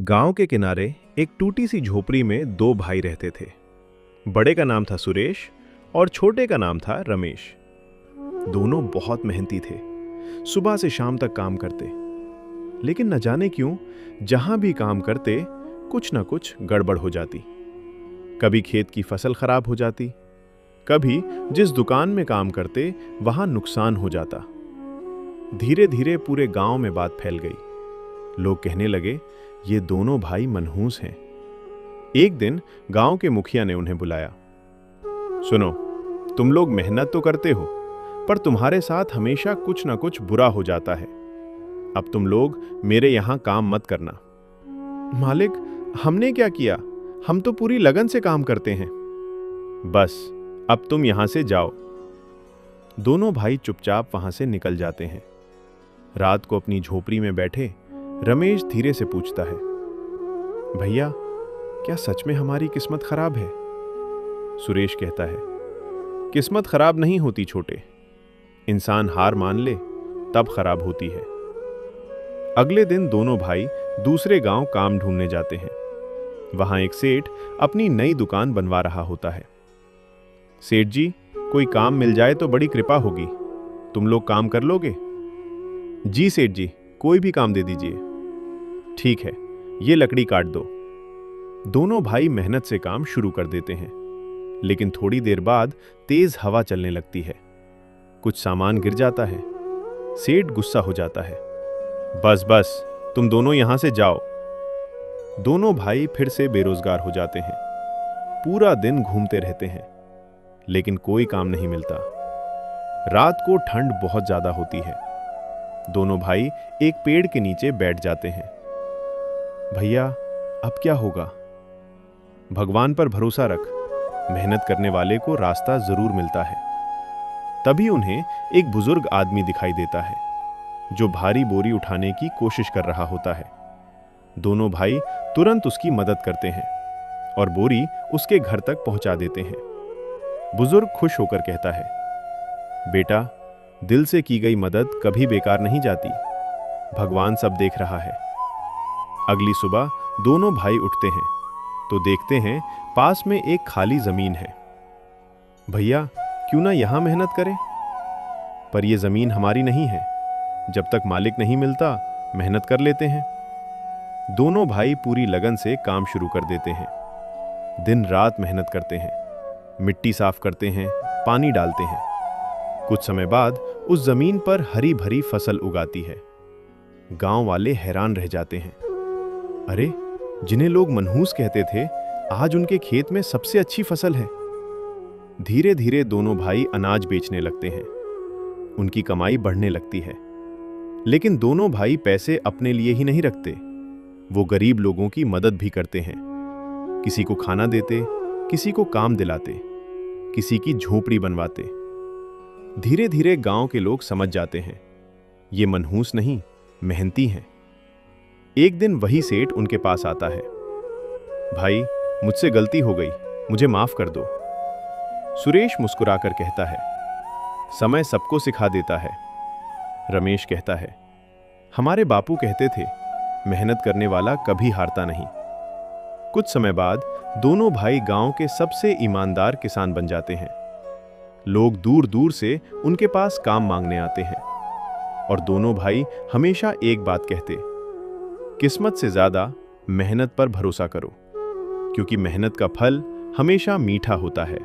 गांव के किनारे एक टूटी सी झोपड़ी में दो भाई रहते थे। बड़े का नाम था सुरेश और छोटे का नाम था रमेश। दोनों बहुत मेहनती थे, सुबह से शाम तक काम करते। लेकिन न जाने क्यों जहां भी काम करते कुछ न कुछ गड़बड़ हो जाती। कभी खेत की फसल खराब हो जाती, कभी जिस दुकान में काम करते वहां नुकसान हो जाता। धीरे धीरे पूरे गांव में बात फैल गई। लोग कहने लगे ये दोनों भाई मनहूस हैं। एक दिन गांव के मुखिया ने उन्हें बुलाया। सुनो, तुम लोग मेहनत तो करते हो, पर तुम्हारे साथ हमेशा कुछ ना कुछ बुरा हो जाता है। अब तुम लोग मेरे यहां काम मत करना। मालिक, हमने क्या किया? हम तो पूरी लगन से काम करते हैं। बस, अब तुम यहां से जाओ। दोनों भाई चुपचाप वहां से निकल जाते हैं। रात को अपनी झोपड़ी में बैठे रमेश धीरे से पूछता है, भैया, क्या सच में हमारी किस्मत खराब है? सुरेश कहता है, किस्मत खराब नहीं होती छोटे, इंसान हार मान ले तब खराब होती है। अगले दिन दोनों भाई दूसरे गांव काम ढूंढने जाते हैं। वहां एक सेठ अपनी नई दुकान बनवा रहा होता है। सेठ जी, कोई काम मिल जाए तो बड़ी कृपा होगी। तुम लोग काम कर लोगे? जी सेठ जी, कोई भी काम दे दीजिए। ठीक है, ये लकड़ी काट दो। दोनों भाई मेहनत से काम शुरू कर देते हैं, लेकिन थोड़ी देर बाद तेज हवा चलने लगती है। कुछ सामान गिर जाता है। सेठ गुस्सा हो जाता है। बस बस, तुम दोनों यहां से जाओ। दोनों भाई फिर से बेरोजगार हो जाते हैं। पूरा दिन घूमते रहते हैं, लेकिन कोई काम नहीं मिलता। रात को ठंड बहुत ज्यादा होती है। दोनों भाई एक पेड़ के नीचे बैठ जाते हैं। भैया, अब क्या होगा? भगवान पर भरोसा रख, मेहनत करने वाले को रास्ता जरूर मिलता है। तभी उन्हें एक बुजुर्ग आदमी दिखाई देता है, जो भारी बोरी उठाने की कोशिश कर रहा होता है। दोनों भाई तुरंत उसकी मदद करते हैं और बोरी उसके घर तक पहुंचा देते हैं। बुजुर्ग खुश होकर कहता है, बेटा, दिल से की गई मदद कभी बेकार नहीं जाती। भगवान सब देख रहा है। अगली सुबह दोनों भाई उठते हैं तो देखते हैं पास में एक खाली जमीन है। भैया, क्यों ना यहां मेहनत करें? पर यह जमीन हमारी नहीं है। जब तक मालिक नहीं मिलता मेहनत कर लेते हैं। दोनों भाई पूरी लगन से काम शुरू कर देते हैं। दिन रात मेहनत करते हैं, मिट्टी साफ करते हैं, पानी डालते हैं। कुछ समय बाद उस जमीन पर हरी भरी फसल उगाती है। गांव वाले हैरान रह जाते हैं। अरे, जिन्हें लोग मनहूस कहते थे, आज उनके खेत में सबसे अच्छी फसल है। धीरे धीरे दोनों भाई अनाज बेचने लगते हैं। उनकी कमाई बढ़ने लगती है। लेकिन दोनों भाई पैसे अपने लिए ही नहीं रखते, वो गरीब लोगों की मदद भी करते हैं। किसी को खाना देते, किसी को काम दिलाते, किसी की झोपड़ी बनवाते। धीरे धीरे गांव के लोग समझ जाते हैं, ये मनहूस नहीं, मेहनती हैं। एक दिन वही सेठ उनके पास आता है। भाई, मुझसे गलती हो गई, मुझे माफ कर दो। सुरेश मुस्कुराकर कहता है, समय सबको सिखा देता है। रमेश कहता है, हमारे बापू कहते थे, मेहनत करने वाला कभी हारता नहीं। कुछ समय बाद दोनों भाई गांव के सबसे ईमानदार किसान बन जाते हैं। लोग दूर दूर से उनके पास काम मांगने आते हैं और दोनों भाई हमेशा एक बात कहते, किस्मत से ज्यादा मेहनत पर भरोसा करो, क्योंकि मेहनत का फल हमेशा मीठा होता है।